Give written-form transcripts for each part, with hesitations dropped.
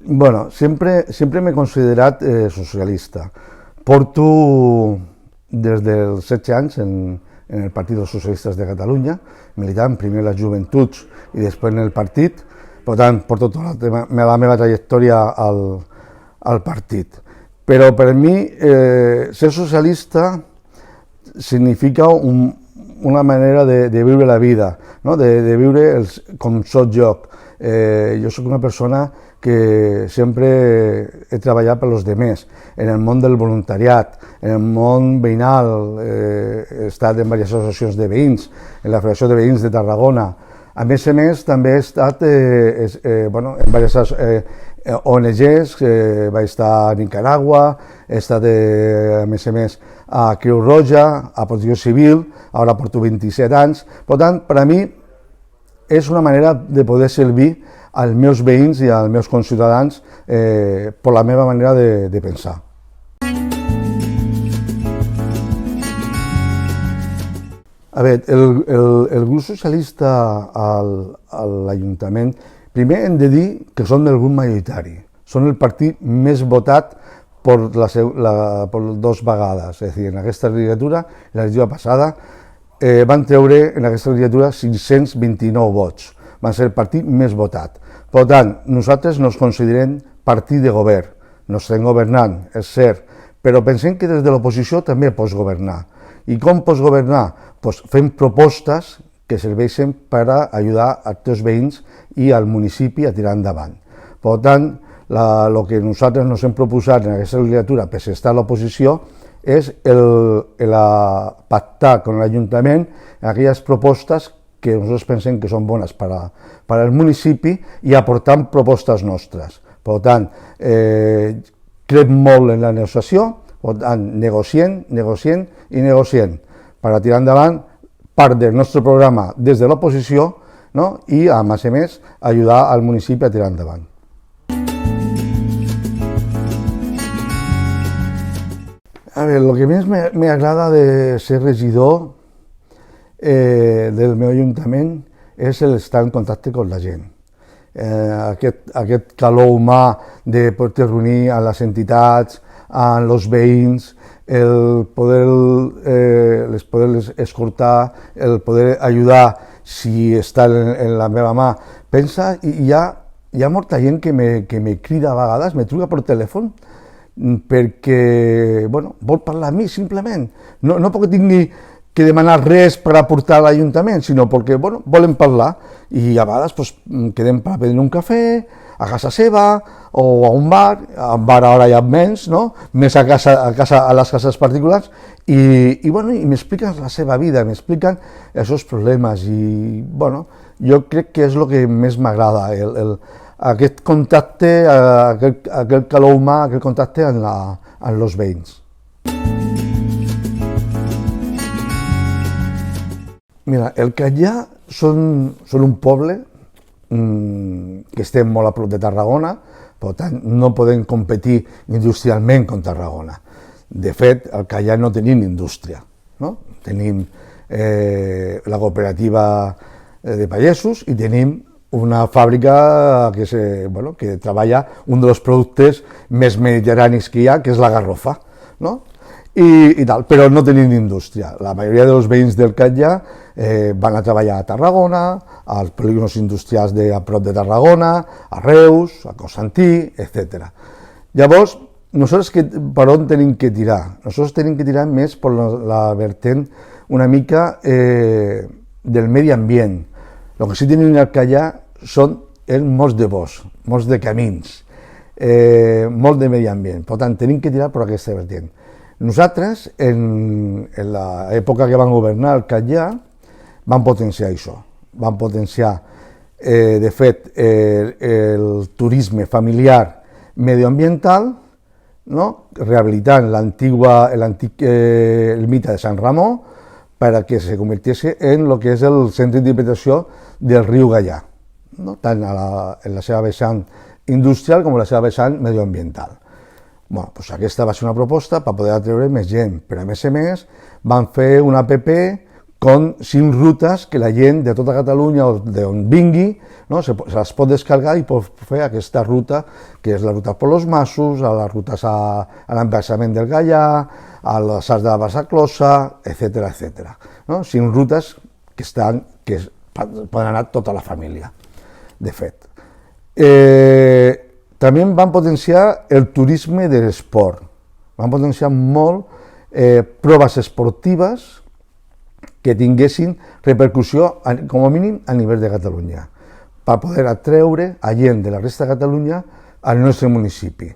Bueno, sempre m'he considerat socialista. Porto des dels 16 anys en el Partit dels Socialistes de Catalunya, militant primer a les joventuts i després en el partit, per tant, porto tota la meva trajectòria al partit. Però per mi, ser socialista significa una manera de viure la vida, no? de viure com soc jo. Jo soc una persona que sempre he treballat per als altres, en el món del voluntariat, en el món veïnal, he estat en diverses associacions de veïns, en la Federació de Veïns de Tarragona. A més, també he estat en diverses ONGs, vaig estar a Nicaragua, he estat, a més, a Creu Roja, a Protecció Civil, ara porto 27 anys. Per tant, per a mi és una manera de poder servir als meus veïns i als meus conciutadans per la meva manera de pensar. A veure, el grup socialista a l'Ajuntament, primer hem de dir que són del grup majoritari, són el partit més votat per 2 vegades, és a dir, en aquesta legislatura, la legislatura passada, van treure en aquesta legislatura 529 vots, van ser el partit més votat. Per tant, nosaltres no ens considerem partit de govern, no estem governant, és cert, però pensem que des de l'oposició també pots governar. I com pots governar? Doncs fent propostes que serveixen per ajudar als teus veïns i al municipi a tirar endavant. Per tant, el que nosaltres ens hem proposat en aquesta legislatura per estar a l'oposició és pactar amb l'Ajuntament aquelles propostes que nosaltres pensem que són bones per al municipi i aportant propostes nostres. Per tant, crec molt en la negociació, per tant, negociem per tirar endavant part del nostre programa des de l'oposició, no? I, a més, ajudar al municipi a tirar endavant. A veure, el que més m'agrada de ser regidor del meu ajuntament és estar en contacte amb la gent. Aquest calor humà de poder reunir a les entitats, amb els veïns, el poder escoltar, el poder ajudar si està en la meva mà. Pensa, hi ha molta gent que me crida a vegades, me truca per telèfon, perquè vol parlar amb mi, simplement. No perquè tingui que demanar res per aportar a l'Ajuntament, sinó perquè volen parlar i a vegades quedem per prendre un cafè a casa seva o a un bar ara hi ha menys, més a les cases particulars, i m'expliquen la seva vida, m'expliquen els seus problemes i jo crec que és el que més m'agrada, aquest contacte, aquest calor humà, aquest contacte amb els veïns. Mira, el Catllà són un poble que estem molt a prop de Tarragona, per tant no podem competir industrialment amb Tarragona. De fet, al Catllà no tenim indústria, tenim la cooperativa de pagesos i tenim una fàbrica que treballa un dels productes més mediterranis que hi ha, que és la garrofa, però no tenim indústria. La majoria dels veïns del Catllà van a treballar a Tarragona, als polígons industrials a prop de Tarragona, a Reus, a Constantí, etc. Llavors, nosaltres per on tenim que tirar? Nosaltres tenim que tirar més per la vertent una mica del medi ambient. El que sí tenim al Catllà són molts de boscs, molts de camins, molt de medi ambient. Per tant, tenim que tirar per aquesta vertent. Nosaltres, en l'època que vam governar el Catllà, vam potenciar això. Vam potenciar, de fet, el turisme familiar medioambiental, rehabilitant l'antic ermita de Sant Ramó perquè se convirtiese en el que és el centre d'interpretació del riu Gaià, tant en la seva vessant industrial com en la seva vessant medioambiental. Aquesta va ser una proposta per poder atreure més gent, però a més vam fer una app con 5 rutes que la gent de tota Catalunya o d'on vingui, no, se les pot descarregar i pot fer aquesta ruta, que és la ruta per los Masos, a les rutes a l'embassament del Gaià, a les Arts de la Basaclosa, etc. etc. No? 5 rutes que poden anar tota la família, de fet. També van potenciar el turisme de l'esport, van potenciar molt proves esportives que tinguessin repercussió, com a mínim, a nivell de Catalunya, per poder atreure a gent de la resta de Catalunya al nostre municipi.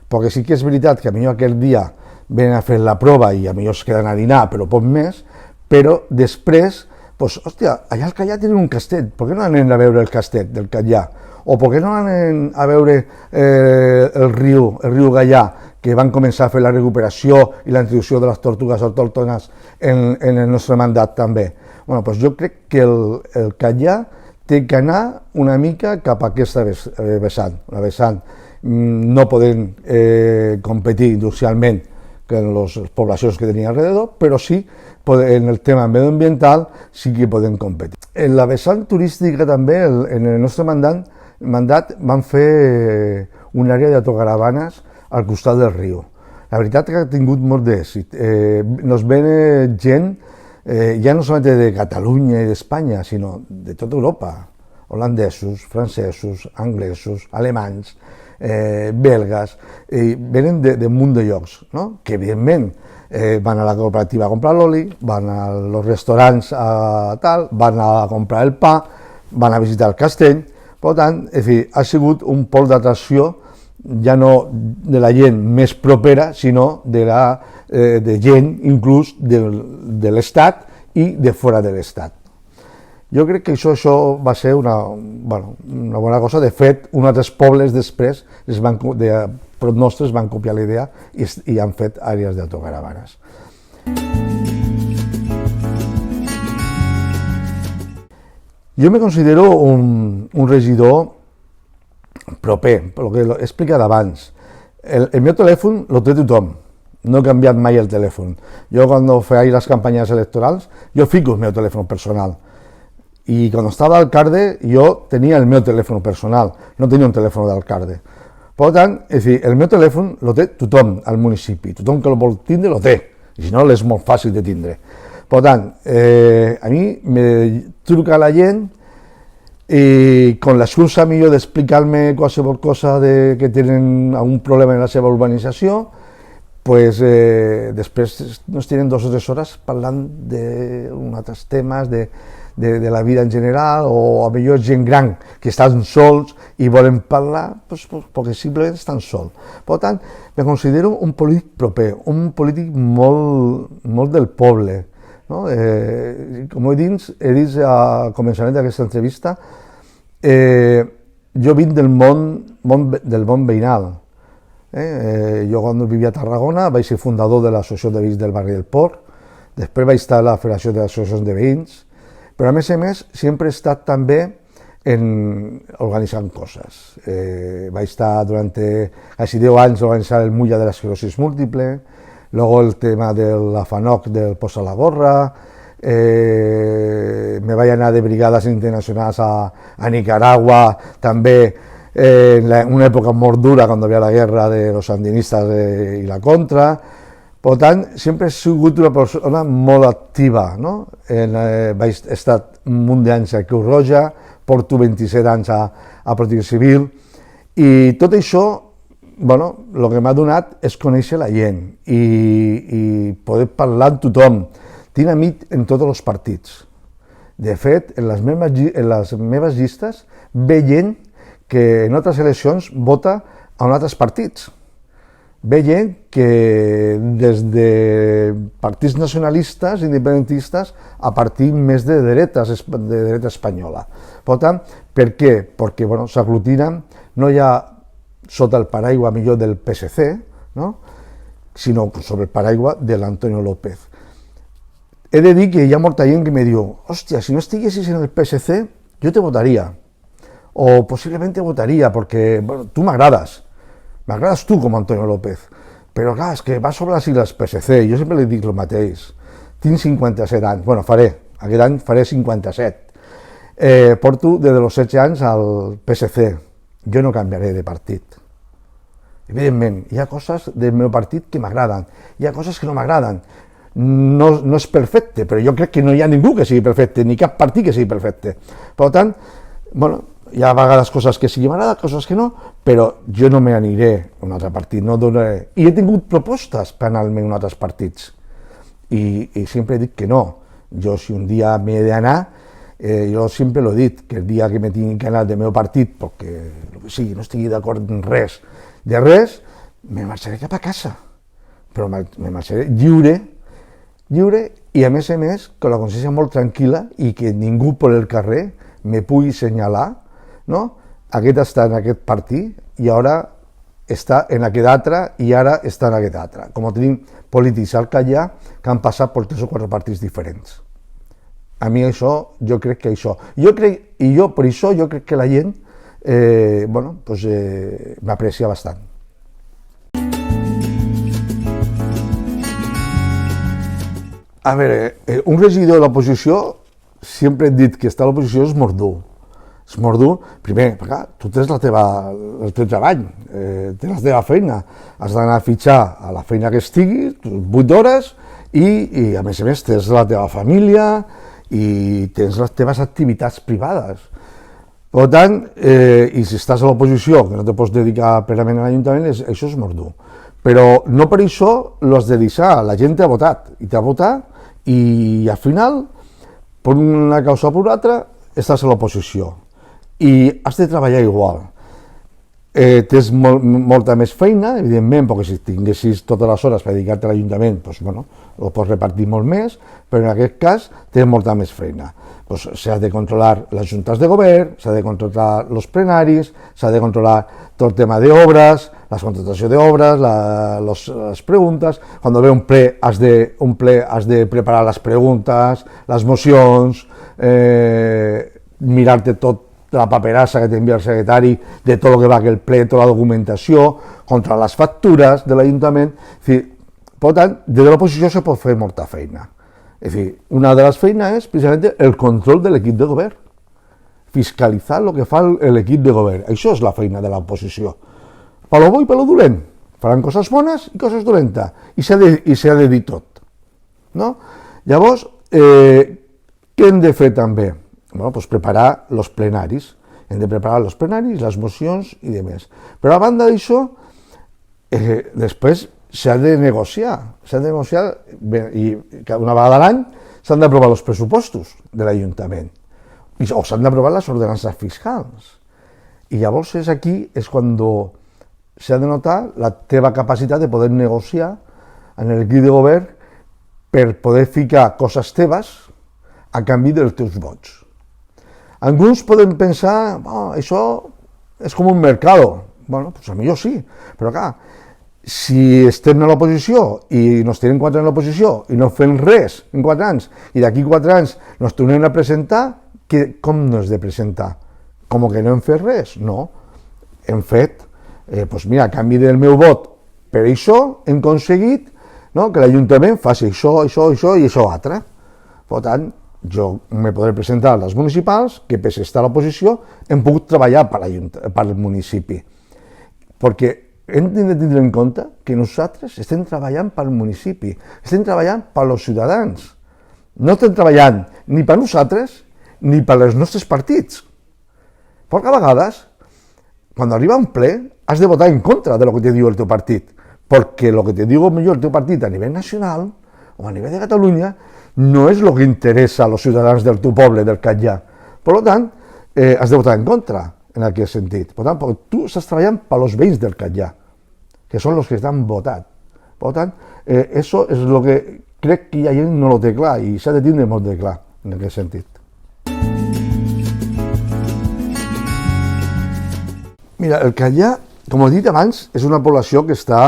Perquè sí que és veritat que potser aquell dia venen a fer la prova i potser es queden a dinar, però poc més, però després, doncs, hòstia, allà al Callà tenen un castell, per què no anem a veure el castell del Callà? O per què no anem a veure el riu Gaià, que van començar a fer la recuperació i la introducció de les tortugues autòctones en el nostre mandat també. Bueno, doncs jo crec que el Callà té que anar una mica cap a aquesta vessant, una vessant no podent competir industrialment con les poblacions que tenia alrededor, però sí en el tema medioambiental sí que poden competir. En la vessant turística també, en el nostre mandat van fer una àrea d'autocaravanes al costat del riu. La veritat que ha tingut molt d'èxit. Nos ven gent, ja no solament de Catalunya i d'Espanya, sinó de tota Europa, holandesos, francesos, anglesos, alemanys, belgues, venen d'un munt de llocs, no? Que evidentment van a la cooperativa a comprar l'oli, van als restaurants a tal, van a comprar el pa, van a visitar el castell. Per tant, ha sigut un pol d'atracció ja no de la gent més propera, sinó de gent inclús de l'Estat i de fora de l'Estat. Jo crec que això va ser una bona cosa. De fet, uns altres pobles després, prop nostres, van copiar la idea i han fet àrees d'autocaravanes. Jo me considero un regidor proper, pel que he explicat abans. El meu telèfon el té tothom, no he canviat mai el telèfon. Jo quan feia les campanyes electorals, jo fico el meu telèfon personal. I quan estava d'alcalde, jo tenia el meu telèfon personal, no tenia un telèfon d'alcalde. Per tant, el meu telèfon el té tothom al municipi, tothom que el vol tindre el té, i si no és molt fàcil de tindre. Per tant, a mi me truca la gent i con l'excusa millor d'explicar-me qualsevol cosa que tenen algun problema en la seva urbanització, pues, després nos tenen 2 o 3 hores parlant d'uns altres temes, de la vida en general, o a millor gent gran que estan sols i volen parlar perquè simplement estan sols. Per tant, me considero un polític proper, un polític molt del poble. No? Com he dit al començament d'aquesta entrevista, jo vinc del món veïnal. Jo quan vivia a Tarragona vaig ser fundador de l'associació de veïns del barri del Port, després vaig estar a la Federació d'Associacions de Veïns, però a més sempre he estat també organitzant coses. Vaig estar durant quasi 10 anys organitzant el Mulla de l'esclerosis múltiple, luego el tema de la FANOC del Posa la Gorra, me vaig anar de brigades internacionals a Nicaragua, també en una època molt dura, quan hi havia la guerra de los sandinistas i la contra. Per tant, sempre he sigut una persona molt activa. No? He estat un munt d'anys a Creu Roja, porto 27 anys a Protecció Civil, i tot això, el que m'ha donat és conèixer la gent i poder parlar amb tothom. Tinc amics en tots els partits. De fet, en les meves llistes ve gent que en altres eleccions vota a altres partits. Ve gent que des de partits nacionalistes, independentistes, a partir més de dreta espanyola. Per tant, per què? Perquè s'aglutinen, no ja sota el paraigua millor del PSC, sinó sobre el paraigua de l'Antonio López. He de dir que hi ha molta gent que me diu, hòstia, si no estiguessis en el PSC, jo te votaria. O possiblement te votaria, perquè tu m'agrades tu com Antonio López, però clar, és que va sobre les sigles PSC, jo sempre li dic el mateix, tinc 57 anys, faré aquest any faré 57. Porto des dels 16 anys al PSC. Jo no canviaré de partit. Evidentment, hi ha coses del meu partit que m'agraden, hi ha coses que no m'agraden. No és perfecte, però jo crec que no hi ha ningú que sigui perfecte, ni cap partit que sigui perfecte. Per tant, bueno, hi ha a vegades coses que sí que m'agraden, coses que no, però jo no m'aniré a un altre partit, no donaré. I he tingut propostes per anar-me a altres partits, i sempre he dit que no. Jo, si un dia m'he d'anar, jo sempre l'he dit, que el dia que me tingui que anar del meu partit, perquè sí, no estigui d'acord en res, de res, me marxaré cap a casa, però me marxaré lliure, i a més, con la consciència molt tranquil·la i que ningú per el carrer me pugui assenyalar, no? Aquest està en aquest partit i ara està en aquest altre i ara està en aquest altre. Com tenim polítics al Catllar que han passat per 3 o 4 partits diferents. A mi això, jo crec que això... Per això jo crec que la gent m'aprecia bastant. A veure, un regidor de l'oposició, sempre he dit que estar a l'oposició és mordur. És mordur, primer, perquè tu tens el teu treball, tens la teva feina, has d'anar a fitxar a la feina que estigui, 8 hores, i a més tens la teva família i tens les teves activitats privades. Per tant, i si estàs a l'oposició, que no te pots dedicar plenament a l'Ajuntament, això és mordur. Però no per això l'has de deixar, la gent t'ha votat, i al final, per una causa o per una altra, estàs a l'oposició i has de treballar igual. Tens molta més feina, evidentment, perquè si tinguessis totes les hores per dedicar-te a l'Ajuntament, ho pots repartir molt més, però en aquest cas tens molta més feina. S'ha de controlar les juntes de govern, s'ha de controlar els plenaris, s'ha de controlar tot el tema d'obres, la contratació d'obres, les preguntes. Quan ve un ple has de preparar les preguntes, les mocions, mirar-te tot la paperassa que t'envia el secretari de tot el que va aquell ple, tota la documentació, contra les factures de l'Ajuntament. Per tant, des de l'oposició se pot fer molta feina. És a dir, una de les feines és precisament el control de l'equip de govern, fiscalitzar el que fa l'equip de govern. Això és la feina de l'oposició. Per lo bo i per lo dolent. Faran coses bones i coses dolentes. I s'ha de dir tot. Llavors, què hem de fer també? Preparar els plenaris. Hem de preparar els plenaris, les mocions i demés. Però a banda d'això, després s'ha de negociar. I una vegada a l'any s'han d'aprovar els pressupostos de l'Ajuntament. O s'han d'aprovar les ordenances fiscals. I llavors aquí és quan s'ha de notar la teva capacitat de poder negociar en l'equip de govern per poder ficar coses teves a canvi dels teus vots. Alguns poden pensar, això és com un mercat. A millor sí, però clar, si estem a l'oposició i nos tenim 4 anys a l'oposició i no fem res en 4 anys i d'aquí 4 anys nos tornem a presentar, com no és de presentar? Com que no hem fet res? No, hem fet, a canvi del meu vot per això hem aconseguit que l'Ajuntament faci això i això altre. Per tant, jo me podré presentar a les municipals que, per estar a l'oposició, hem pogut treballar per al municipi. Perquè hem de tindre en compte que nosaltres estem treballant pel municipi, estem treballant per als ciutadans. No estem treballant ni per nosaltres ni per als nostres partits. Perquè a vegades, quan arriba un ple, has de votar en contra de lo que te diu el teu partit, perquè el que te diu millor el teu partit a nivell nacional o a nivell de Catalunya no és el que interessa als ciutadans del teu poble, del Catllar. Per tant, has de votar en contra en aquest sentit. Per tant, tu estàs treballant per als veïns del Catllar, que són els que estan votat. Per tant, això és el que crec que hi ha gent no ho té clar i s'ha de tindre molt de clar en aquest sentit. Mira, el Catllar, com he dit abans, és una població que està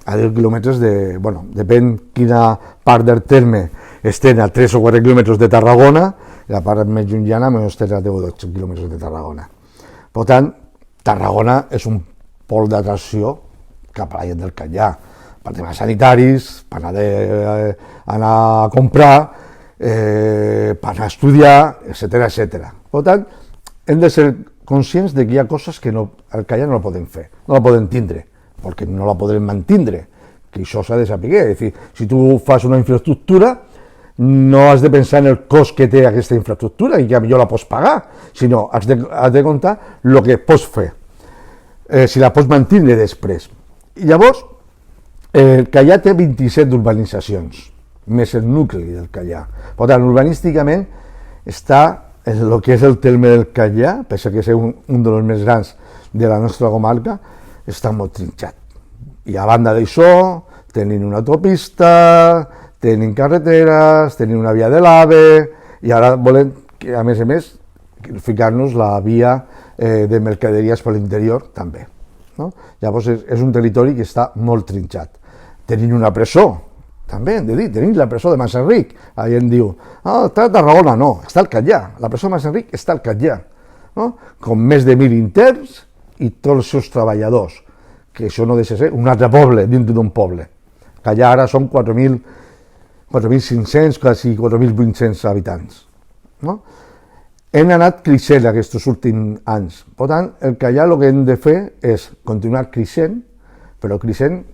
a 10 quilòmetres depèn quina part del terme estem a 3 o 4 quilòmetres de Tarragona, i la part més llunyana estem a 10 o 12 quilòmetres de Tarragona. Per tant, Tarragona és un pol d'atracció cap a la gent del Catllar, per temes sanitaris, per anar a comprar, per anar a estudiar, etc. Per tant, hem de ser conscients de que hi ha coses que el Callar no la poden fer, no la poden tindre, perquè no la podrem mantindre, que això s'ha de saber. És dir, si tu fas una infraestructura, no has de pensar en el cost que té aquesta infraestructura i que millor la pots pagar, sinó has de comptar el que pots fer, si la pots mantindre després. I llavors, el Callar té 27 urbanitzacions, més el nucli del Callar. Per tant, urbanísticament està el que és el terme del Callar, pensa que és un dels més grans de la nostra comarca, està molt trinxat. I a banda d'això, tenim una autopista, tenim carreteres, tenim una via de l'AVE, i ara volem, a més, ficar-nos la via de mercaderies per l'interior també. No? Llavors és un territori que està molt trinxat. Tenim una presó, també hem de dir, tenim la presó de Massenric. Allà em diu, està a Tarragona, no, està al Callar, la presó de Massenric està al Callar, no? Com més de 1.000 interns i tots els seus treballadors, que això no deixa de ser un altre poble dintre d'un poble. Callar ara són 4.500, quasi 4.800 habitants. No? Hem anat creixent aquests últims anys. Per tant, el Callar el que hem de fer és continuar creixent, però creixent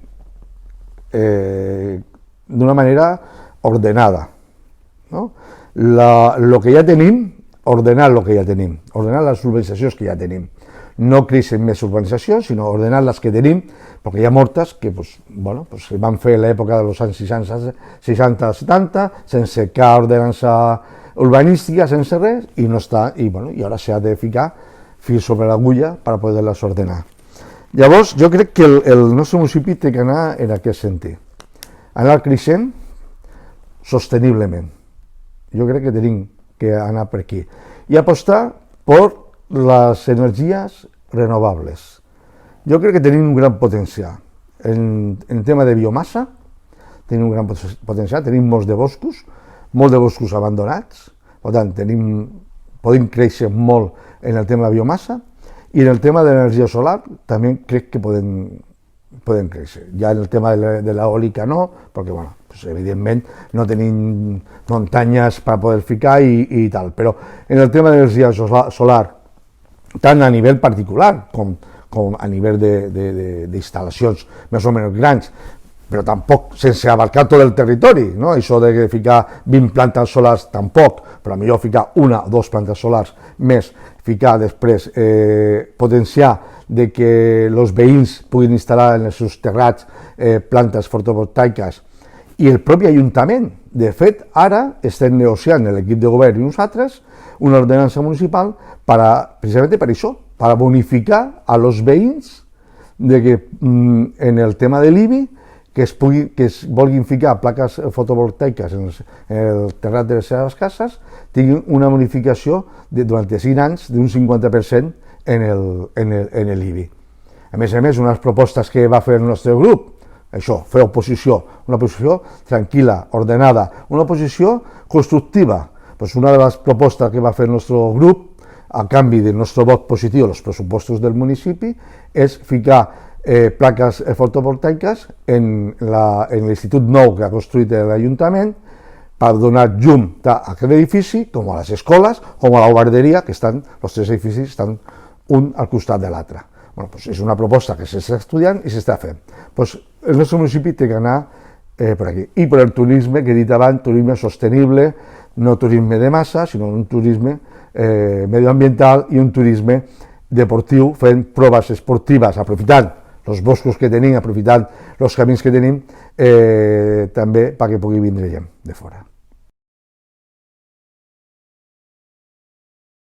d'una manera ordenada. No? Lo que ja tenim, ordenar el que ja tenim, ordenar les urbanitzacions que ja tenim. No creixen més urbanitzacions, sinó ordenar les que tenim, perquè hi ha moltes que se van fer a l'època dels anys 60-70, sense cap ordenança urbanística, sense res, i no està, i ara s'ha de ficar fil sobre l'agulla per poder-les ordenar. Llavors, jo crec que el nostre municipi té que anar en aquest sentit. Anar creixent sosteniblement. Jo crec que tenim que anar per aquí. I apostar per les energies renovables. Jo crec que tenim un gran potencial. En tema de biomassa, tenim un gran potencial, tenim molts de boscos abandonats, per tant, podem créixer molt en el tema de biomassa, i en el tema de l'energia solar també crec que podem créixer. Ja en el tema de l'eòlica no, perquè, evidentment, no tenim muntanyes per poder ficar i tal, però en el tema de l'energia solar, tant a nivell particular com a nivell d'instal·lacions més o menys grans, però tampoc sense abarcar tot el territori, no? Això de ficar 20 plantes solars tampoc, però millor ficar una o dues plantes solars més, ficar després, potenciar de que els veïns puguin instal·lar en els seus terrats plantes fotovoltaiques, i el propi Ajuntament. De fet, ara estem negociant l'equip de govern i nosaltres una ordenança municipal precisament per això, per bonificar a los veïns de que en el tema de l'IBI que es vulguin ficar plaques fotovoltaiques en el terrat de les seves cases tinguin una bonificació durant 5 anys d'un 50% en l'IBI. A més, una de les propostes que va fer el nostre grup, això, fer oposició, una oposició tranquil·la, ordenada, una oposició constructiva. Una de les propostes que va fer el nostre grup, a canvi del nostre vot positiu als pressupostos del municipi, és ficar plaques fotovoltaiques en l'institut nou que ha construït l'Ajuntament per donar llum a aquest edifici, com a les escoles, com a la guarderia, que estan, els 3 edificis estan un al costat de l'altre. És una proposta que s'està estudiant i s'està fent. El nostre municipi té que anar per aquí. I per el turisme, que he dit abans, turisme sostenible, no turisme de massa, sinó un turisme medioambiental i un turisme deportiu, fent proves esportives, aprofitant els boscos que tenim, aprofitant els camins que tenim, també perquè pugui vindre gent de fora.